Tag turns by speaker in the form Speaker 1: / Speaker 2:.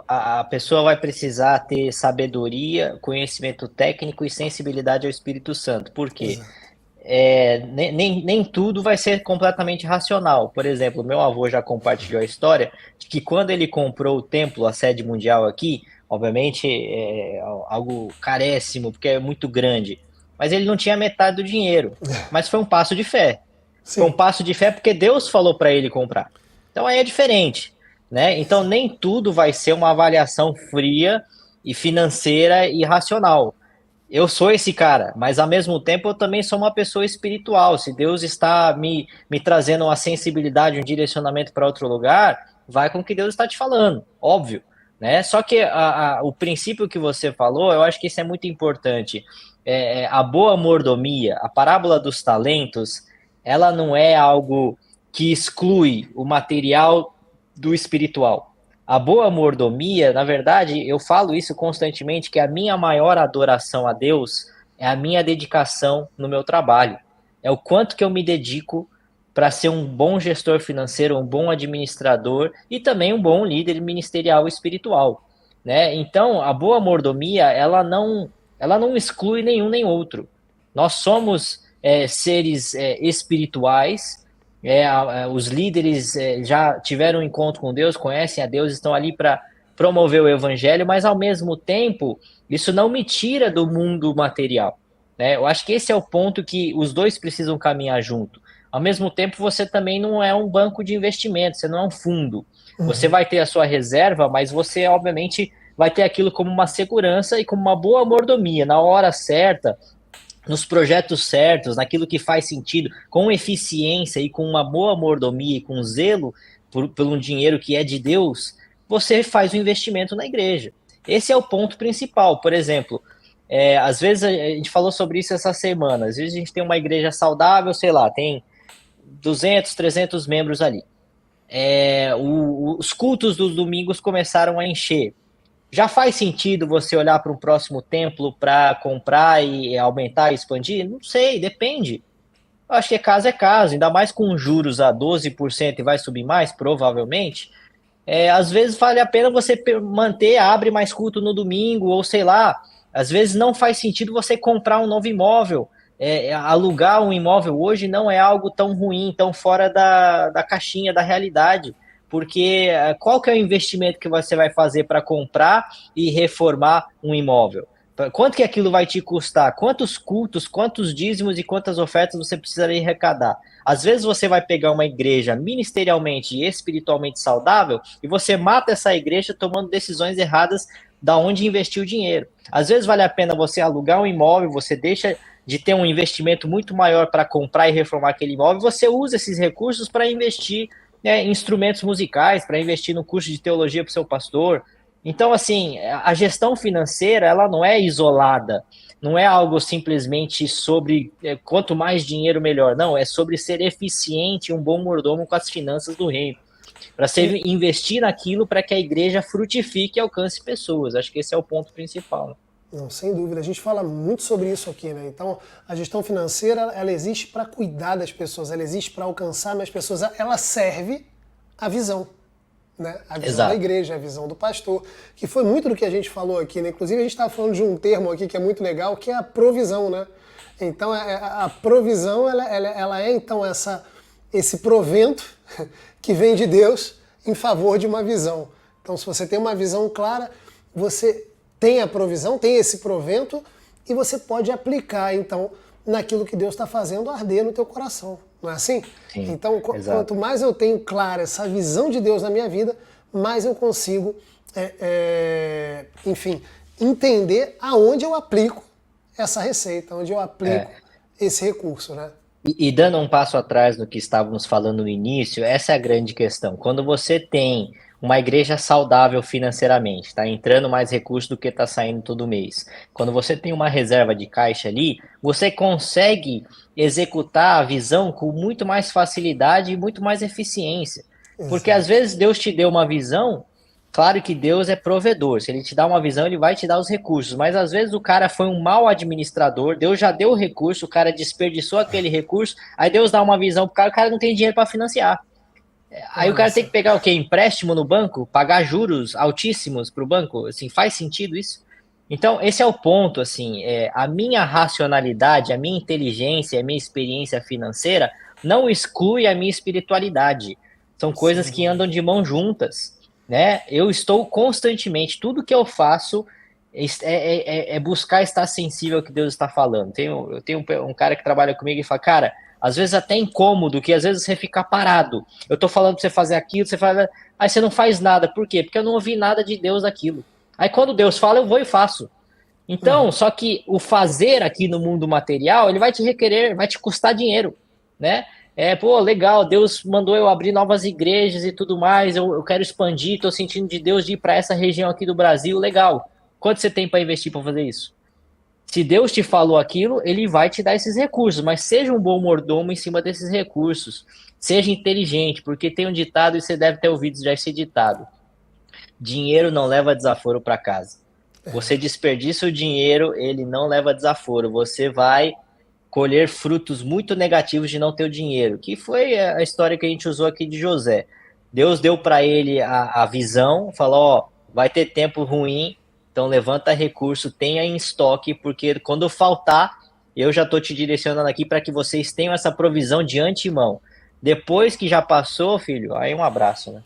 Speaker 1: a pessoa vai precisar ter sabedoria, conhecimento técnico e sensibilidade ao Espírito Santo. Por quê?
Speaker 2: Exato.
Speaker 1: Nem tudo vai ser completamente racional. Por exemplo, meu avô já compartilhou a história de que quando ele comprou o templo, a sede mundial aqui, obviamente é algo caréssimo, porque é muito grande, mas ele não tinha metade do dinheiro. Mas foi um passo de fé. Foi um
Speaker 2: Sim.
Speaker 1: passo de fé porque Deus falou para ele comprar. Então aí é diferente, né? Então
Speaker 2: Exato.
Speaker 1: nem tudo vai ser uma avaliação fria e financeira e racional. Eu sou esse cara, mas ao mesmo tempo eu também sou uma pessoa espiritual. Se Deus está me trazendo uma sensibilidade, um direcionamento para outro lugar, vai com o que Deus está te falando, óbvio, né? Só que o princípio que você falou, eu acho que isso é muito importante. A boa mordomia, a parábola dos talentos, ela não é algo que exclui o material do espiritual. A boa mordomia, na verdade, eu falo isso constantemente, que a minha maior adoração a Deus é a minha dedicação no meu trabalho. É o quanto que eu me dedico para ser um bom gestor financeiro, um bom administrador e também um bom líder ministerial e espiritual, né? Então, a boa mordomia, ela não exclui nenhum nem outro. Nós somos seres espirituais, os líderes já tiveram um encontro com Deus, conhecem a Deus, estão ali para promover o evangelho, mas ao mesmo tempo, isso não me tira do mundo material, né? Eu acho que esse é o ponto que os dois precisam caminhar junto. Ao mesmo tempo, você também não é um banco de investimento, você não é um fundo. Você
Speaker 2: Uhum.
Speaker 1: vai ter a sua reserva, mas você, obviamente, vai ter aquilo como uma segurança e como uma boa mordomia. Na hora certa, nos projetos certos, naquilo que faz sentido, com eficiência e com uma boa mordomia e com zelo por um dinheiro que é de Deus, você faz o um investimento na igreja. Esse é o ponto principal. Por exemplo, às vezes a gente falou sobre isso essa semana, às vezes a gente tem uma igreja saudável, sei lá, tem 200, 300 membros ali. Os cultos dos domingos começaram a encher. Já faz sentido você olhar para um próximo templo para comprar e aumentar e expandir? Não sei, depende. Eu acho que é caso, ainda mais com juros a 12% e vai subir mais, provavelmente. Às vezes vale a pena você manter, abre mais culto no domingo, ou sei lá, às vezes não faz sentido você comprar um novo imóvel. Alugar um imóvel hoje não é algo tão ruim, tão fora da caixinha, da realidade. Porque qual que é o investimento que você vai fazer para comprar e reformar um imóvel? Quanto que aquilo vai te custar? Quantos cultos, quantos dízimos e quantas ofertas você precisaria arrecadar? Às vezes você vai pegar uma igreja ministerialmente e espiritualmente saudável e você mata essa igreja tomando decisões erradas da onde investir o dinheiro. Às vezes vale a pena você alugar um imóvel, você deixa de ter um investimento muito maior para comprar e reformar aquele imóvel, você usa esses recursos para investir em instrumentos musicais, para investir no curso de teologia para o seu pastor. Então, assim, a gestão financeira, ela não é isolada, não é algo simplesmente sobre quanto mais dinheiro, melhor. Não, é sobre ser eficiente, um bom mordomo com as finanças do reino. Para
Speaker 2: E,
Speaker 1: investir naquilo para que a igreja frutifique e alcance pessoas. Acho que esse é o ponto principal.
Speaker 2: não, sem dúvida, a gente fala muito sobre isso aqui, né? Então, a gestão financeira, ela existe para cuidar das pessoas, ela existe para alcançar mais pessoas, ela serve a visão, né? A visão da
Speaker 1: Exato.
Speaker 2: igreja, a visão do pastor, que foi muito do que a gente falou aqui, né? Inclusive, a gente estava falando de um termo aqui que é muito legal, que é a provisão, né? Então, a provisão, ela é, então, esse provento que vem de Deus em favor de uma visão. Então, se você tem uma visão clara, você tem a provisão, tem esse provento e você pode aplicar, então, naquilo que Deus está fazendo arder no teu coração. Não é assim?
Speaker 1: Sim,
Speaker 2: Então, quanto
Speaker 1: exato.
Speaker 2: mais eu tenho clara essa visão de Deus na minha vida, mais eu consigo, enfim, entender aonde eu aplico essa receita, onde eu aplico
Speaker 1: É,
Speaker 2: esse recurso, né?
Speaker 1: e dando um passo atrás no que estávamos falando no início, essa é a grande questão. Quando você tem uma igreja saudável financeiramente, está entrando mais recursos do que está saindo todo mês. Quando você tem uma reserva de caixa ali, você consegue executar a visão com muito mais facilidade e muito mais eficiência. Porque às
Speaker 2: Exato.
Speaker 1: vezes Deus te deu uma visão. Claro que Deus é provedor. Se ele te dá uma visão, ele vai te dar os recursos. Mas às vezes o cara foi um mau administrador, Deus já deu o recurso, o cara desperdiçou aquele recurso, aí Deus dá uma visão pro cara, o cara não tem dinheiro para financiar. Aí o cara tem que pegar o quê? Empréstimo no banco? Pagar juros altíssimos para o banco? Assim, faz sentido isso? Então, esse é o ponto, assim, a minha racionalidade, a minha inteligência, a minha experiência financeira não exclui a minha espiritualidade. São coisas que andam de mão juntas, né? Eu estou constantemente, tudo que eu faço é buscar estar sensível ao que Deus está falando. Eu tenho um cara que trabalha comigo e fala, cara, às vezes até incômodo, que às vezes você fica parado. Eu tô falando pra você fazer aquilo, você fala, aí você não faz nada. Por quê? Porque eu não ouvi nada de Deus daquilo. Aí quando Deus fala, eu vou e faço. Então, só que o fazer aqui no mundo material, ele vai te requerer, vai te custar dinheiro, né? Pô, legal, Deus mandou eu abrir novas igrejas e tudo mais, eu quero expandir, tô sentindo de Deus de ir para essa região aqui do Brasil, legal. Quanto você tem para investir para fazer isso? Se Deus te falou aquilo, ele vai te dar esses recursos, mas seja um bom mordomo em cima desses recursos. Seja inteligente, porque tem um ditado, e você deve ter ouvido já esse ditado: dinheiro não leva desaforo para casa. Você desperdiça o dinheiro, ele não leva desaforo. Você vai colher frutos muito negativos de não ter o dinheiro, que foi a história que a gente usou aqui de José. Deus deu para ele a visão, falou, ó, vai ter tempo ruim, então levanta recurso, tenha em estoque, porque quando faltar, eu já estou te direcionando aqui para que vocês tenham essa provisão de antemão. Depois que já passou, filho, aí um abraço, né?